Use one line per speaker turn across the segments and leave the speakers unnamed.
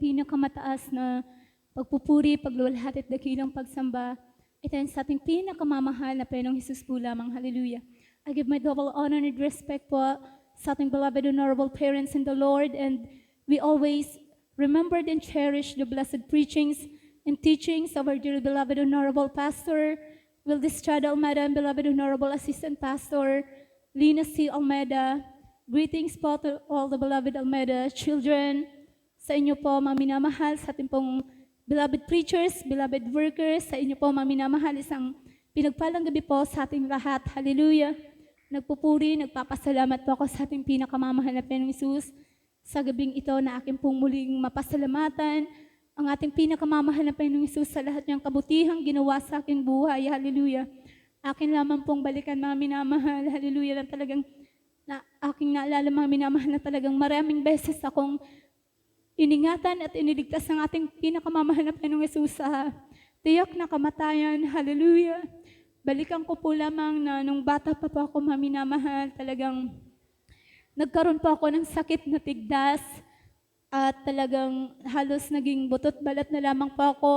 pinakamataas na pagpupuri, paglulahati at dakilang pagsamba. Ito ay sa ating pinakamamahal na Panginoong Hesus po lamang. Hallelujah. I give my double honor and respect po sa ating beloved honorable parents in the Lord, and we always remembered and cherish the blessed preachings and teachings of our dear beloved honorable pastor, Wildestrada Almeida, and beloved honorable assistant pastor, Lina C. Almeida. Greetings po to all the beloved Almeida children, sa inyo po mga minamahal, sa ating pong beloved preachers, beloved workers, sa inyo po mga minamahal, isang pinagpalang gabi po sa ating lahat. Hallelujah. Nagpupuri, nagpapasalamat po ako sa ating pinakamamahal na Panginoong Hesus sa gabing ito na aking pong muling mapasalamatan ang ating pinakamamahal na Panginoong Hesus sa lahat niyang kabutihang ginawa sa aking buhay. Hallelujah. Akin lamang pong balikan mga minamahal. Hallelujah. Lang talagang aking naalala mga minamahal na talagang maraming beses akong iningatan at iniligtas ng ating pinakamamahal na Panginoong Hesus sa tiyak na kamatayan. Hallelujah. Balikan ko po lamang na nung bata pa po ako mga minamahal, talagang nagkaroon po ako ng sakit na tigdas at talagang halos naging butot balat na lamang po ako.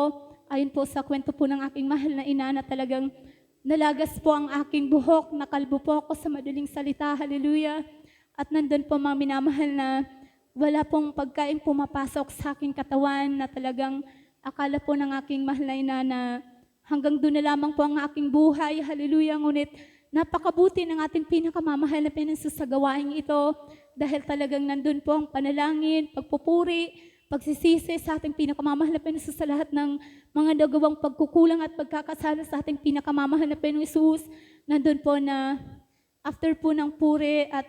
Ayon po sa kwento po ng aking mahal na ina na talagang nalagas po ang aking buhok, nakalbo po ako sa madaling salita. Hallelujah. At nandun po mga minamahal na wala pong pagkain pumapasok sa aking katawan na talagang akala po ng aking mahal na ina na hanggang doon na lamang po ang aking buhay. Hallelujah. Ngunit napakabuti ng ating pinakamamahal na Panginoon sa gawaing ito dahil talagang nandun po ang panalangin, pagpupuri, pagsisisi sa ating pinakamamahal na Panginoon sa lahat ng mga nagawang pagkukulang at pagkakasala sa ating pinakamamahal na Panginoong Hesus. Nandun po na after po ng puri at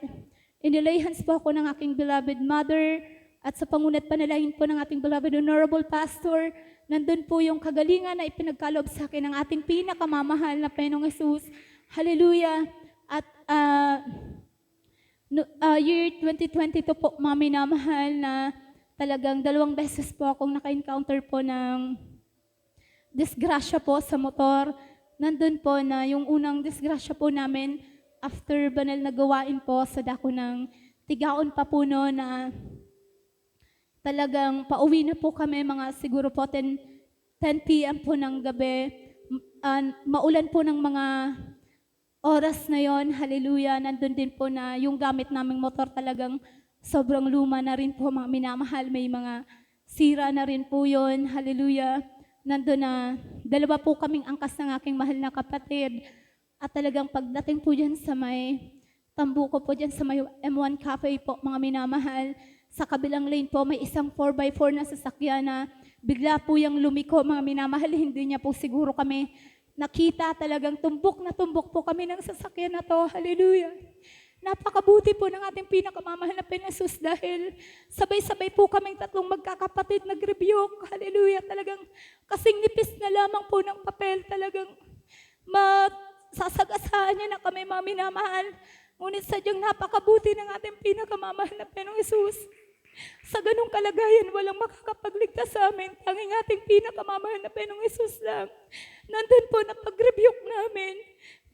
inilay hands po ako ng aking beloved mother at sa pangunat panalangin po ng ating beloved honorable pastor, nandun po yung kagalingan na ipinagkaloob sa akin ng ating pinakamamahal na Panginoong Hesus. Hallelujah. At year 2022 po, mga minamahal, na talagang 2 beses po akong naka-encounter po ng disgrasya po sa motor. Nandun po na yung unang disgrasya po namin after banal na gawain po sa dako ng Tigaon pa po no, na talagang pauwi na po kami mga siguro po 10 p.m. po ng gabi. Maulan po ng mga oras na yon. Hallelujah. Nandun din po na yung gamit naming motor talagang sobrang luma na rin po mga minamahal. May mga sira na rin po yon. Hallelujah. Nandun na 2 po kaming angkas ng aking mahal na kapatid. At talagang pagdating po dyan sa may tambuko po dyan sa may M1 Cafe po mga minamahal, sa kabilang lane po may isang 4x4 na sasakyan na bigla po yung lumiko mga minamahal. Hindi niya po siguro kami nakita, talagang tumbok na tumbok po kami ng sasakyan na to. Hallelujah. Napakabuti po ng ating pinakamamahal na Panginoong Hesus dahil sabay-sabay po kaming 3 magkakapatid nag-rebuke. Hallelujah. Talagang kasing nipis na lamang po ng papel. Talagang sasagasaan niya na kami mga minamahal. Ngunit sadyang napakabuti ng ating pinakamamahal na Panginoong Hesus. Sa ganung kalagayan, walang makakapagligtas sa amin. Tanging ating pinakamamahal na Panginoong Hesus lang. Nandun po na pag-rebuke namin.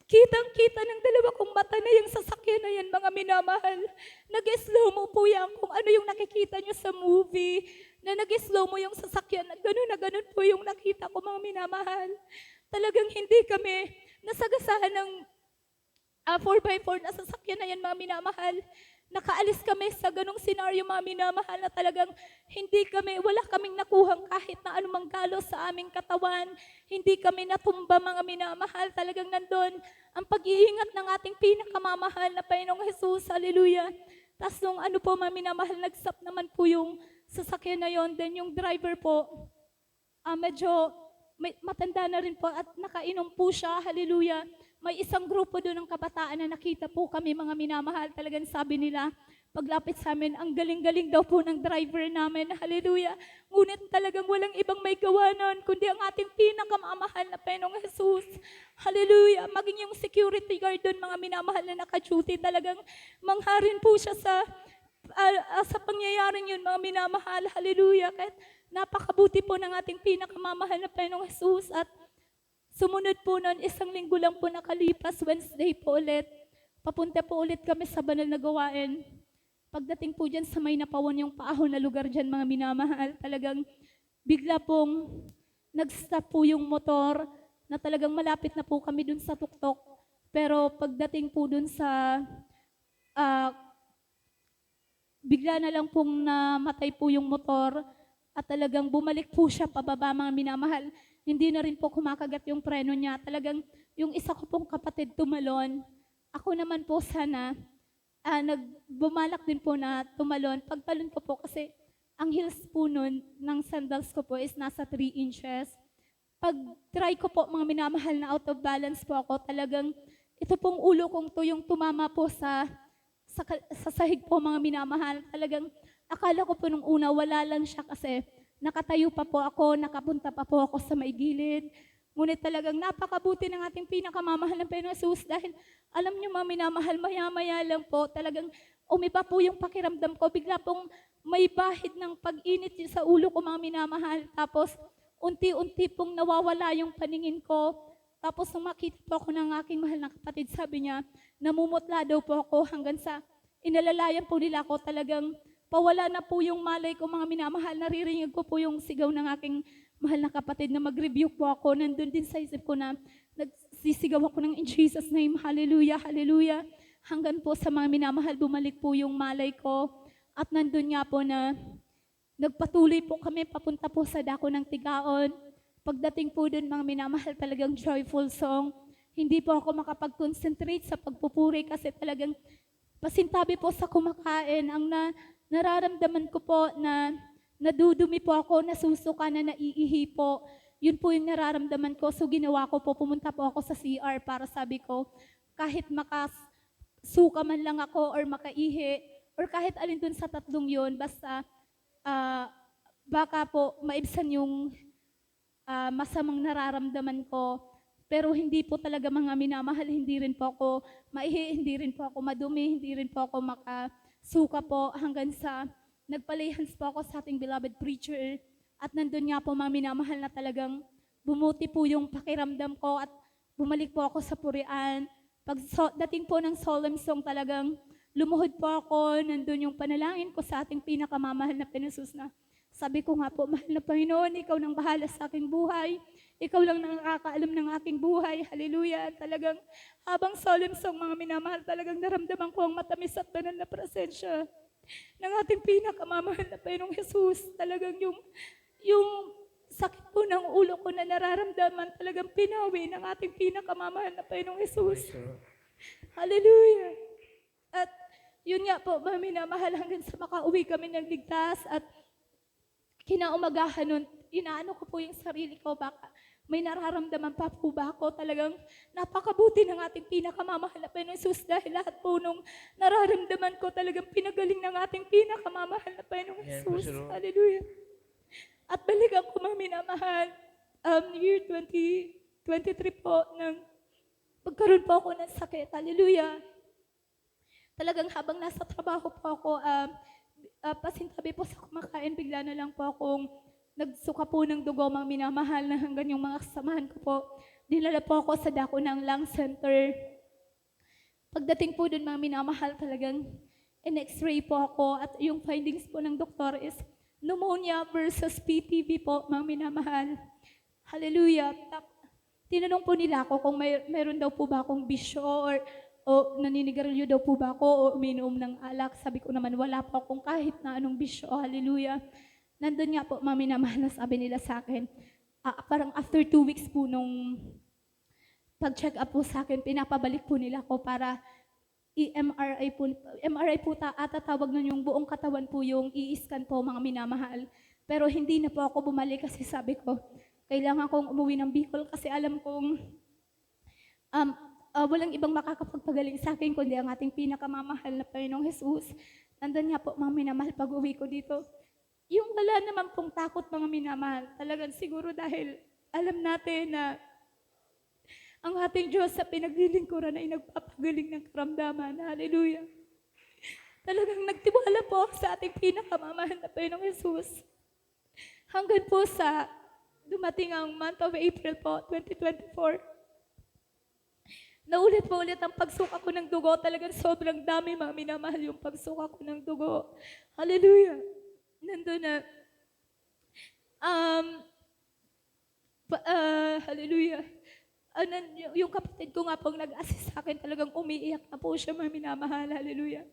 Kitang-kita ng 2 kong mata na yung sasakyan na yan, mga minamahal. Nag-slow mo po yan kung ano yung nakikita nyo sa movie. Na nag-slow mo yung sasakyan. At na ganun po yung nakita ko, mga minamahal. Talagang hindi kami nasagasaan ng 4x4 na sasakyan na yan, mga minamahal. Nakaalis kami sa ganong senaryo, mga minamahal, na talagang wala kaming nakuhang kahit na anumang galos sa aming katawan. Hindi kami natumba, mga minamahal. Talagang nandun ang pag-iingat ng ating pinakamamahal na Panginoong Hesus. Hallelujah. Tapos nung po, mga minamahal, nagsap naman po yung sasakyan na yon. Then yung driver po, medyo matanda na rin po at nakainom po siya. Hallelujah. May isang grupo doon ng kabataan na nakita po kami, mga minamahal. Talagang sabi nila, paglapit sa amin, ang galing-galing daw po ng driver namin. Hallelujah. Ngunit talagang walang ibang may gawa nun, kundi ang ating pinakamamahal na Panginoong Hesus. Hallelujah. Maging yung security guard doon, mga minamahal na naka-duty, talagang mangharin po siya sa pangyayaring yun, mga minamahal. Hallelujah. Kahit napakabuti po ng ating pinakamamahal na Panginoong Hesus. At sumunod po nun, 1 linggo lang po nakalipas, Wednesday po ulit. Papunta po ulit kami sa banal na gawain. Pagdating po dyan sa may napawon yung paahon na lugar dyan, mga minamahal, talagang bigla pong nag-stop po yung motor na talagang malapit na po kami dun sa tuktok. Pero pagdating po dun sa ah, bigla na lang pong namatay po yung motor at talagang bumalik po siya pababa, mga minamahal. Hindi na rin po kumakagat yung preno niya. Talagang yung isa ko pong kapatid tumalon. Ako naman po sana, nagbumalak din po na tumalon. Pagtalon ko po kasi ang heels po nun ng sandals ko po is nasa 3 inches. Pag try ko po, mga minamahal, na out of balance po ako, talagang ito pong ulo kong to yung tumama po sa sahig po, mga minamahal. Talagang akala ko po nung una wala lang siya kasi nakatayo pa po ako, nakapunta pa po ako sa may gilid. Ngunit talagang napakabuti ng ating pinakamamahal na Panginoon Jesus dahil alam niyo, mga minamahal, maya-maya lang po talagang umiba po yung pakiramdam ko. Bigla pong may bahid ng pag-init sa ulo ko, mga minamahal. Tapos unti-unti pong nawawala yung paningin ko. Tapos nung makita po ako ng aking mahal na kapatid, sabi niya, namumutla daw po ako hanggang sa inalalayan po nila ako. Talagang pawala na po yung malay ko, mga minamahal. Naririnig ko po yung sigaw ng aking mahal na kapatid na mag-review po ako. Nandun din sa isip ko na nagsisigaw ako ng in Jesus' name, hallelujah, hallelujah. Hanggang po sa mga minamahal, bumalik po yung malay ko. At nandun nga po na nagpatuloy po kami papunta po sa dako ng Tigaon. Pagdating po dun, mga minamahal, talagang joyful song. Hindi po ako makapag-concentrate sa pagpupuri kasi talagang pasintabi po sa kumakain. Ang nararamdaman ko po na nadudumi po ako, nasusuka na naiihi po. Yun po yung nararamdaman ko. So ginawa ko po, pumunta po ako sa CR para sabi ko, kahit makasuka man lang ako or makaihi, or kahit alin dun sa tatlong yun, basta baka po maibsan yung masamang nararamdaman ko. Pero hindi po talaga, mga minamahal, hindi rin po ako maihi, hindi rin po ako madumi, hindi rin po ako makasuka po hanggang sa nagpalay-hands po ako sa ating beloved preacher at nandun nga po, mga minamahal, na talagang bumuti po yung pakiramdam ko at bumalik po ako sa purian. Dating po ng solemn song, talagang lumuhod po ako, nandun yung panalangin ko sa ating pinakamamahal na Panginoon na sabi ko nga po, mahal na Panginoon, ikaw nang bahala sa aking buhay. Ikaw lang nakakaalam ng aking buhay. Hallelujah. Talagang habang solemn song, mga minamahal, talagang naramdaman ko ang matamis at banal na presensya ng ating pinakamamahal na Panginoong Jesus. Talagang yung sakit po ng ulo ko na nararamdaman, talagang pinawi ng ating pinakamamahal na Panginoong Jesus. Hallelujah. At yun nga po, mga minamahal, hanggang sa makauwi kami ng ligtas at kinaumagahan nun, inaano ko po yung sarili ko, baka may nararamdaman pa po ba ako? Talagang napakabuti ng ating pinakamamahal na Panginoon Jesus dahil lahat po nung nararamdaman ko talagang pinagaling ng ating pinakamamahal na Panginoon Jesus. Hallelujah. At balikan ko, mga minamahal, year 2023 po, nang magkaroon po ako ng sakit. Hallelujah. Talagang habang nasa trabaho po ako, pasintabi po sa kumakain, bigla na lang po akong nagsuka po ng dugo, mga minamahal, na hanggang yung mga kasamahan ko po, dinala po ako sa dako ng lung center. Pagdating po dun, mga minamahal, talagang in-x-ray po ako at yung findings po ng doktor is pneumonia versus PTB po, mga minamahal. Hallelujah. Tinanong po nila ako kung meron daw po ba akong bisyo o naninigarilyo daw po ba ako o uminom ng alak. Sabi ko naman, wala po akong kahit na anong bisyo. Hallelujah. Nandun nga po, mga minamahal, na sabi nila sa akin, parang after 2 weeks po nung pag-check up po sa akin, pinapabalik po nila ako para MRI po tawag nun, yung buong katawan po yung i-scan po, mga minamahal. Pero hindi na po ako bumalik kasi sabi ko, kailangan kong umuwi ng Bicol kasi alam kong walang ibang makakapagpagaling sa akin kundi ang ating pinakamamahal na Panginoong Jesus. Nandun nga po, mga minamahal, pag-uwi ko dito, yung wala naman pong takot, mga minamahal. Talagang siguro dahil alam natin na ang ating Diyos sa pinaglilingkuran ay nagpapagaling ng karamdaman. Hallelujah. Talagang nagtiwala po ako sa ating pinakamamahal na Panginoong Jesus. Hanggang po sa dumating ang month of April po, 2024. Naulit pa ulit ang pagsuka ko ng dugo. Talagang sobrang dami, mga minamahal, yung pagsuka ko ng dugo. Hallelujah. Nandun na, um, hallelujah. Yung kapatid ko nga pong nag-assist sa akin, talagang umiiyak na po siya, mga minamahal. Hallelujah.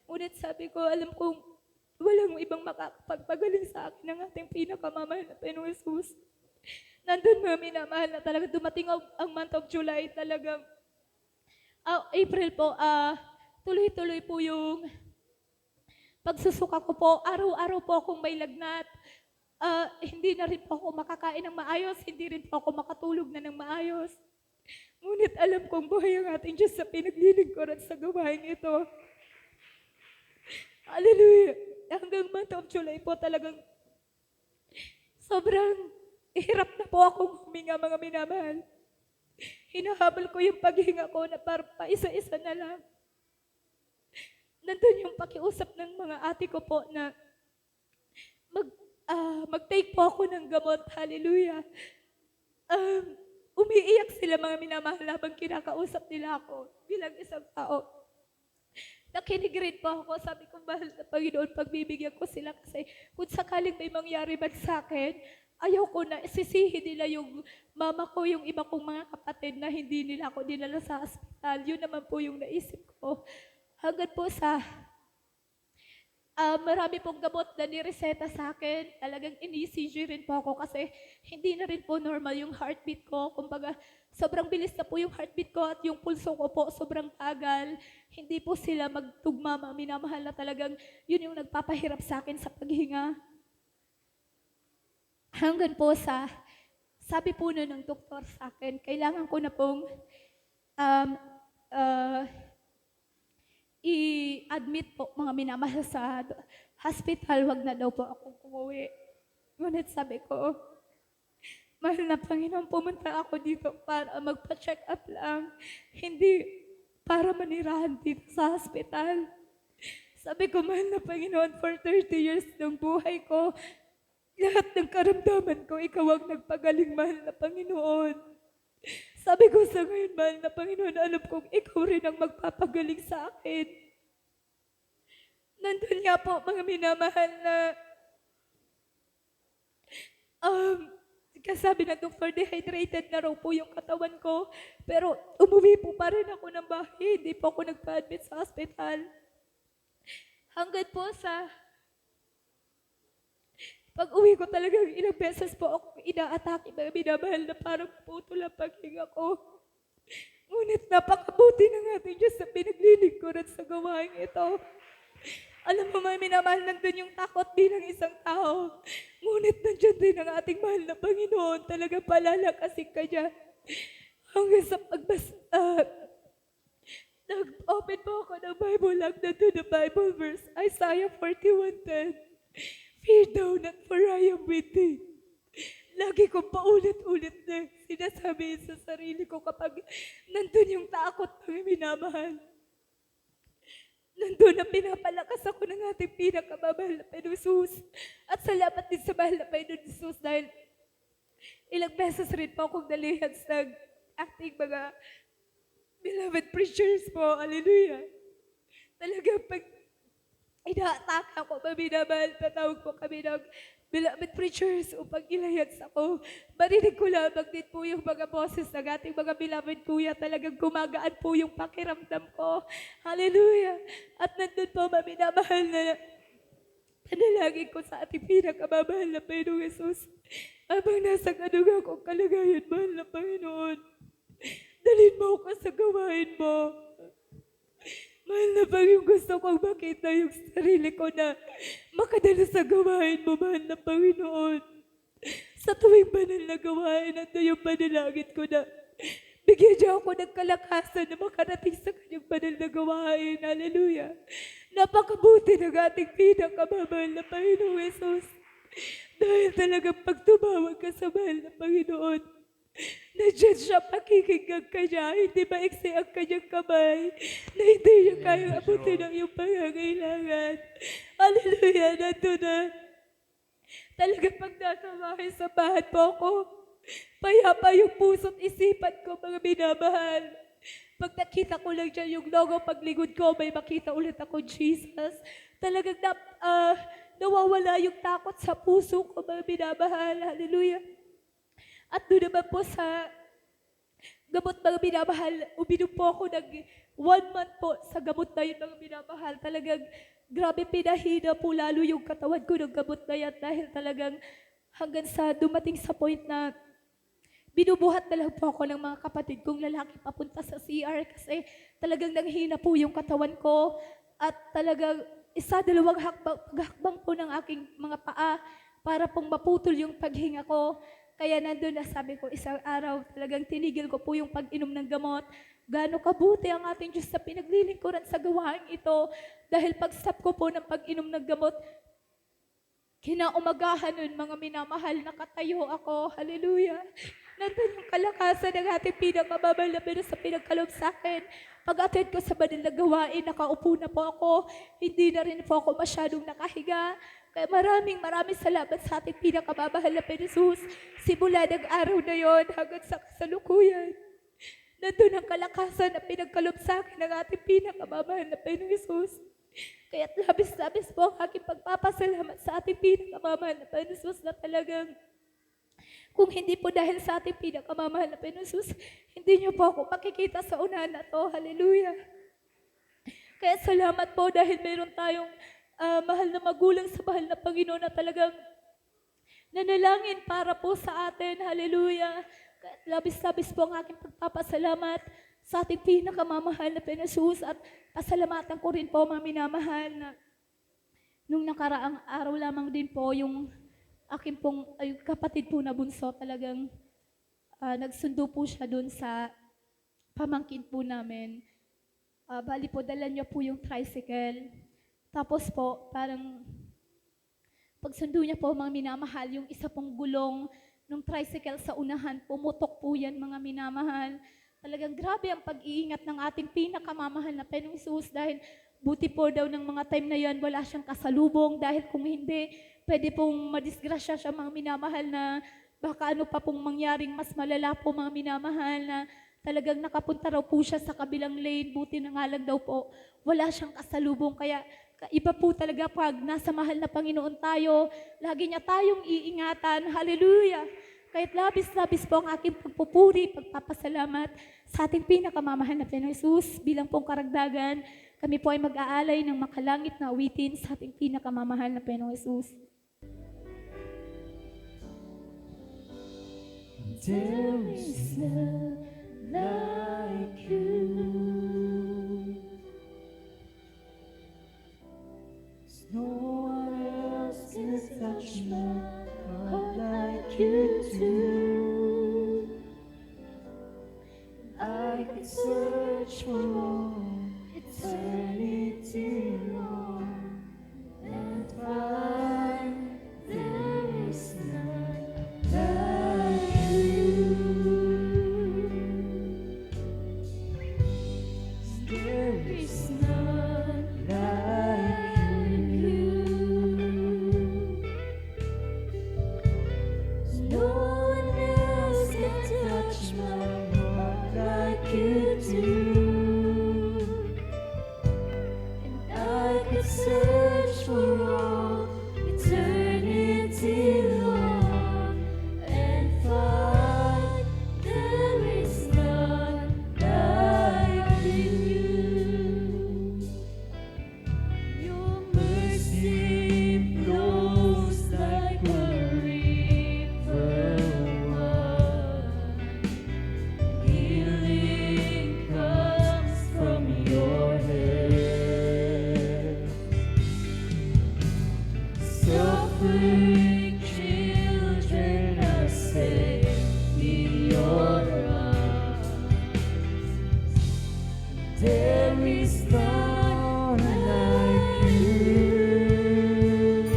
Ngunit sabi ko, alam kong walang ibang makakapagpagaling sa akin ng ating pinakamamahal na Panginoong Jesus. Nandun, mga minamahal, na talaga dumating ang month of July, talagang April po, tuloy-tuloy po yung pagsusuka ko po. Araw-araw po akong may lagnat. Hindi na rin po ako makakain ng maayos, hindi rin po ako makatulog na ng maayos. Ngunit alam kong buhay ang ating Diyos sa pinaglilingkuran sa gawain ito. Hallelujah! Hanggang month of July po talagang sobrang hirap na po akong huminga, mga minamahal. Hinahabol ko yung paghinga ko na parang paisa-isa na lang. Nandun yung pakiusap ng mga ate ko po na mag-take po ako ng gamot. Hallelujah. Umiiyak sila, mga minamahal, habang kinakausap nila ako bilang isang tao. Nakinig rin po ako. Sabi ko, mahal na Panginoon, pagbibigyan ko sila kasi kung sakaling may mangyari man sa akin, ayaw ko na isisihin nila yung mama ko, yung iba kong mga kapatid na hindi nila ako dinala sa ospital. Yun naman po yung naisip ko. Hanggang po sa marami pong gamot na nireseta sa akin. Talagang in-ECG rin po ako kasi hindi na rin po normal yung heartbeat ko. Kumbaga, sobrang bilis na po yung heartbeat ko at yung pulso ko po sobrang tagal. Hindi po sila magtugma, mga minamahal, na talagang yun yung nagpapahirap sa akin sa paghinga. Hanggang po sa, sabi po na ng doktor sa akin, kailangan ko na pong i-admit po, mga minamahal, sa hospital. Wag na daw po akong umuwi. Ngunit sabi ko, mahal na Panginoon, pumunta ako dito para magpa-check up lang. Hindi para manirahan dito sa hospital. Sabi ko, mahal na Panginoon, for 30 years ng buhay ko, lahat ng karamdaman ko, ikaw ang nagpagaling, mahal na Panginoon. Sabi ko sa ngayon, mahal na Panginoon, alam kong ikaw rin ang magpapagaling sa akin. Nandun nga po, mga minamahal, na kasabi ng doktor, dehydrated na raw po yung katawan ko. Pero umuwi po pa rin ako ng bahay. Hindi po ako nagpa-admit sa hospital. Hanggang po sa pag-uwi ko, talagang ilang beses po ako ina-atake, mga minamahal, na parang putol ang paghinga ko. Ngunit napakabuti ng ating Diyos sa pinaglilingkuran sa gawain ito. Alam mo, mga minamahal, nandun yung takot bilang isang tao. Ngunit nandyan din ang ating mahal na Panginoon. Talagang palalakasin ka niya. Hanggang sa nag-open po ako ng Bible, lang nandun na Bible verse, Isaiah 41:10. Fear thou not, for I am with thee. Lagi kong paulit-ulit na sinasabi sa sarili ko kapag nandun yung takot, mga minamahal. Nandun na pinapalakas ako ng ating pinakamamahal na Panginoong Jesus. At salamat din sa mahal na Panginoong Jesus dahil ilang beses rin po akong nalihan sa ating mga beloved preachers po. Hallelujah. Talagang pag ina-atake ako, maminamahal, tatawag po kami ng beloved preachers upang ilayas ako. Marinig ko lamang din po yung mga boses ng ating mga beloved kuya. Talagang gumagaan po yung pakiramdam ko. Hallelujah! At nandun po, maminamahal, na panalangin ko sa ating pinakamamahal na Panginoong Jesus. Habang nasa kanuga kong kalagayan, mahal na Panginoon, dalhin mo ako sa gawain mo. Mahal na Panginoon, gusto kong makita yung sarili ko na makadala sa gawain mo, mahal na Panginoon. Sa tuwing banal na gawain, ito yung panalangin ko na bigyan niya ako ng kalakasan na makarating sa kanyang banal na gawain. Hallelujah. Napakabuti ng ating pinakamamahal na Panginoong Jesus. Dahil talagang pag tumawag ka sa mahal na Panginoon, nandiyan siya, pakikinggan ka niya, hindi maiksi ang kanyang kamay, na hindi niya kayang abutin ang iyong pangangailangan. Hallelujah, nandun na. Talagang pag nakabahay sa bahay po ako, payapa yung puso't isipan ko, mga minamahal.
Pag nakita ko lang dyan yung logo, paglingod ko, may makita ulit ako, Jesus. Talagang nawawala yung takot sa puso ko, mga minamahal. Hallelujah. At doon naman po sa gamot, mga minamahal, uminom po ako ng 1 month po sa gamot na yun, mga minamahal. Talagang grabe pinahina po lalo yung katawan ko ng gamot na yan dahil talagang hanggang sa dumating sa point na binubuhat na lang po ako ng mga kapatid kong lalaki papunta sa CR kasi talagang nanghina po yung katawan ko at talagang dalawang paghakbang po ng aking mga paa para pong maputol yung paghinga ko. Kaya nandun na sabi ko, isang araw talagang tinigil ko po yung pag-inom ng gamot. Gaano kabuti ang ating Diyos na pinaglilingkuran sa gawain ito. Dahil pag-stop ko po ng pag-inom ng gamot, kinaumagahan nun, mga minamahal, nakatayo ako. Hallelujah. Nandun yung kalakasan ng ating pinakamamahal na pero sa pinagkaloob sa akin. Pag-attend ko sa banal na gawain, nakaupo na po ako. Hindi na rin po ako masyadong nakahiga. Kaya maraming salamat sa ating pinakamamahal na Jesus. Simula ng araw na yon hanggang sa kasalukuyan. Nandun ang kalakasan na pinagkaloob sa akin ng ating pinakamamahal na Jesus. Kaya labis-labis po ang aking pagpapasalamat sa ating pinakamamahal na Jesus na talagang kung hindi po dahil sa ating pinakamamahal na Jesus, hindi niyo po ako makikita sa unahan na to. Hallelujah. Kaya salamat po dahil meron tayong mahal na magulang sa mahal na Panginoon na talagang nanalangin para po sa atin. Hallelujah. Kaya labis-labis po ang aking pagpapasalamat sa ating pinakamamahal na Jesus at pasalamatan ko rin po mga minamahal na nung nakaraang araw lamang din po yung aking pong yung kapatid po na bunso talagang nagsundo po siya dun sa pamangkin po namin. Bali po, dala niya po yung tricycle. Tapos po, parang pagsundo niya po mga minamahal, yung isa pong gulong ng tricycle sa unahan, pumutok po yan mga minamahal. Talagang grabe ang pag-iingat ng ating pinakamamahal na Panginoong Hesus dahil buti po daw ng mga time na yan, wala siyang kasalubong dahil kung hindi, pwede pong madisgrasya siya mga minamahal na baka ano pa pong mangyaring mas malala po mga minamahal na talagang nakapunta raw po siya sa kabilang lane, buti na nga lang daw po, wala siyang kasalubong. Kaya iba po talaga pag nasa mahal na Panginoon tayo, lagi niya tayong iingatan. Hallelujah! Kahit labis-labis po ang aking pagpupuri, pagpapasalamat sa ating pinakamamahal na Panginoon Hesus. Bilang pong karagdagan, kami po ay mag-aalay ng makalangit na awitin sa ating pinakamamahal na Panginoon Hesus.
There is none like you. No one else can touch my heart like you do. I could search for all eternity long and find there is none like you. There is none like you. No one else can touch my heart like you do. And I could search for all eternity long and find there is none like you. Your mercy flows like a river wide. Healing comes from your hand. Suffering children are safe in your arms. There is none like you.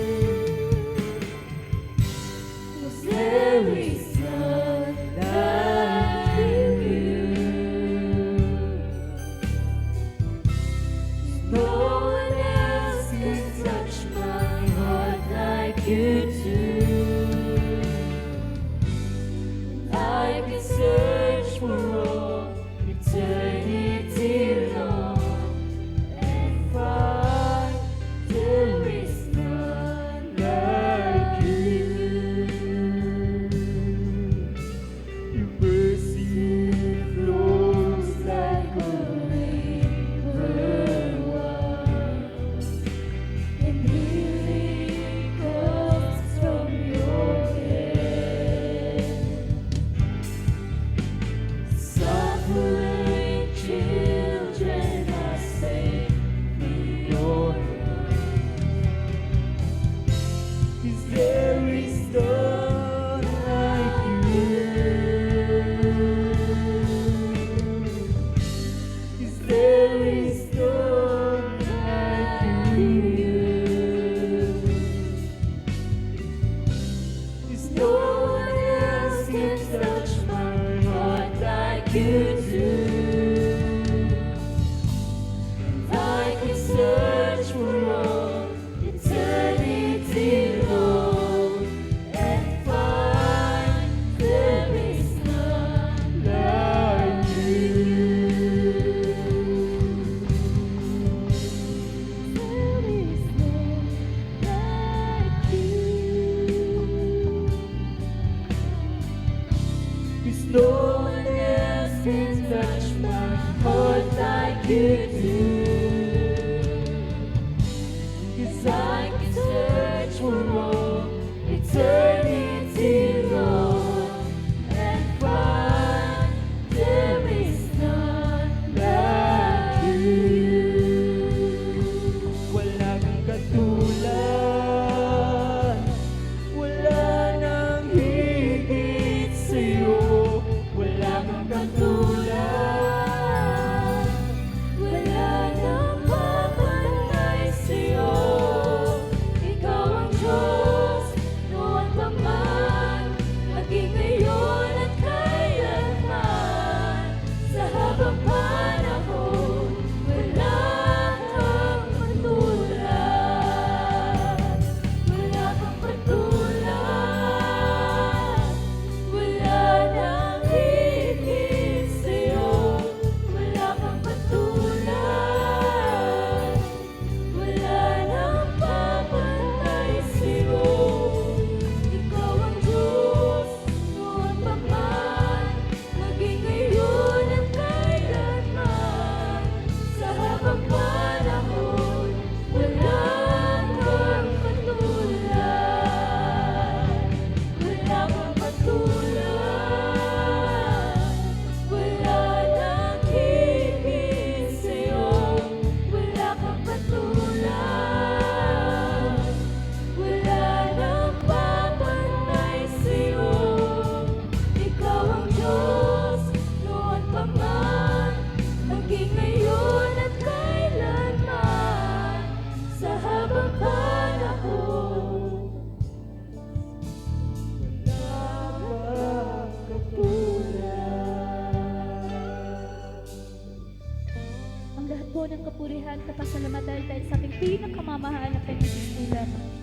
'Cause there is none like you. No one else can touch my heart like you do. I can search for all eternity one else can touch my heart like you do. And I can search for all eternity long and find there is none like you. There is none like you. 'Cause no one else can touch my heart like you do. 'Cause I can search for all eternity long and find there is none like you. Wala kang katulad, wala nang higit sa'yo. Wala kang katulad, wala nang papantay sa'yo. Ikaw ang Diyos, noon pa man, maging ngayon at kailanman. Sa habang panahon, wala kang katulad. Wala kang katulad, wala nang higit sa'yo. Wala kang katulad, wala nang papantay sa'yo. Ikaw ang Diyos, noon pa man, maging ngayon at kailanman. Sa habang panahon, wala kang katulad. Wala kang katulad, wala nang higit sa'yo. Wala kang katulad, wala nang papantay sa'yo. Ikaw ang Diyos, noon pa man, maging ngayon at kailanman. Sa habang panahon, wala kang katulad.
Ang lahat po ng kapurihan, kapasalamatan dahil sa ating pinakamamahal na Panginoon.